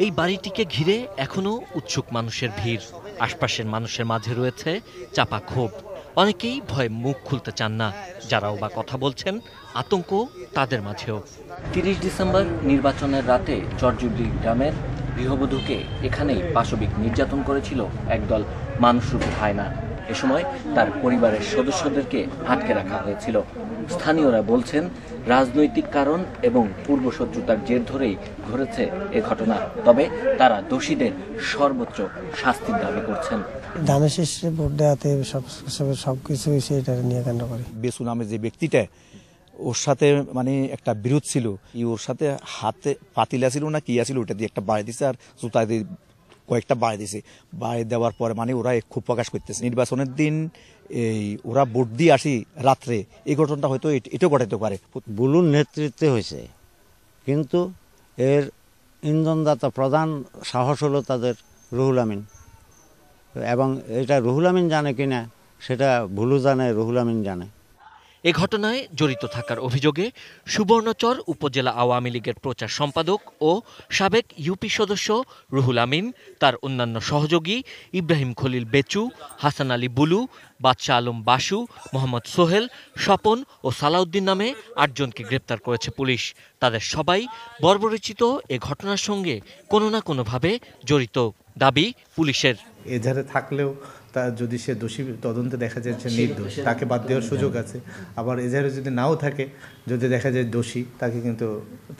এই বাড়িটিকে ঘিরে এখনো উৎসুক মানুষের ভিড়। আশপাশের মানুষের মাঝে রয়েছে চাপা ক্ষোভ। অনেকেই ভয়ে মুখ খুলতে চান না। যারাও বা কথা বলছেন, আতঙ্ক তাদের মাঝেও। ৩০ ডিসেম্বর নির্বাচনের রাতে চরজুবলি গ্রামের গৃহবধূকে এখানেই পাশবিক নির্যাতন করেছিল একদল মানুষরূপী হায়না। এ সময় তার পরিবারের সদস্যদেরকে আটকে রাখা হয়েছিল। স্থানীয়রা বলছেন, রাজনৈতিক কারণ এবং পূর্বশত্রুতার জের ধরেই ঘটেছে এ ঘটনা। তবে তারা দোষীদের সর্বোচ্চ শাস্তির দাবি করছেন। ধানের শীষে ভোট দেওয়াতে সবকিছু এটা নিয়ে কেন্দ্র করে। বেসু নামে যে ব্যক্তিটা, ওর সাথে মানে একটা বিরোধ ছিল, ওর সাথে হাতে পাতিলা ছিল না কি আছিল, ওটা দিয়ে একটা বাড়ি দিছে আর জুতা দিয়ে কয়েকটা বাড়ি দিছে। বাড়ি দেওয়ার পরে মানে ওরা ক্ষোভ প্রকাশ করতেছে। নির্বাচনের দিন এই ওরা ভোট দিয়ে আসি রাত্রে, এই ঘটনাটা হয়তো এটাও ঘটাতে পারে। বুলুর নেতৃত্বে হয়েছে, কিন্তু এর ইন্ধনদাতা প্রধান সাহস হলো তাদের রুহুল আমিন, এবং এটা রুহুল আমিন জানে কিনা সেটা বুলু জানে, রুহুল আমিন জানে। এ ঘটনায় জড়িত থাকার অভিযোগে সুবর্ণচর উপজেলা আওয়ামী লীগের প্রচার সম্পাদক ও সাবেক ইউপি সদস্য রুহুল আমিন, তার অন্যান্য সহযোগী ইব্রাহিম খলিল বেচু, হাসান আলী বুলু, বাদশাহ আলম বাসু, মোহাম্মদ সোহেল, স্বপন ও সালাউদ্দিন নামে ৮ জনকে গ্রেপ্তার করেছে পুলিশ। তাদের সবাই বর্বরচিত এ ঘটনার সঙ্গে কোনো না কোনোভাবে জড়িত দাবি পুলিশের। এজাহারে থাকলেও তা যদি সে দোষী তদন্তে দেখা যায় সে নির্দোষ, তাকে বাদ দেওয়ার সুযোগ আছে। আবার এজাহারে যদি নাও থাকে, যদি দেখা যায় দোষী, তাকে কিন্তু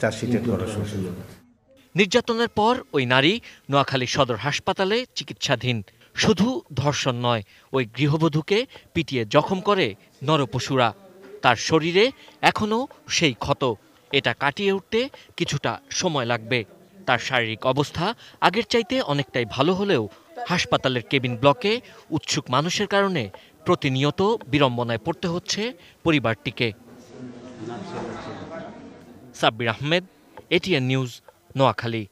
চার্জশিটেড করার সুযোগ। নির্যাতনের পর ওই নারী নোয়াখালী সদর হাসপাতালে চিকিৎসাধীন। শুধু ধর্ষণ নয়, ওই গৃহবধূকে পিটিয়ে জখম করে নরপশুরা। তার শরীরে এখনও সেই ক্ষত। এটা কাটিয়ে উঠতে কিছুটা সময় লাগবে। তার শারীরিক অবস্থা আগের চাইতে অনেকটাই ভালো হলেও হাসপাতালের কেবিন ব্লকে উৎসুক মানুষের কারণে প্রতিনিয়ত বিড়ম্বনায় পড়তে হচ্ছে পরিবারটিকে। Sabbir Ahmed, ATN news, Noakhali.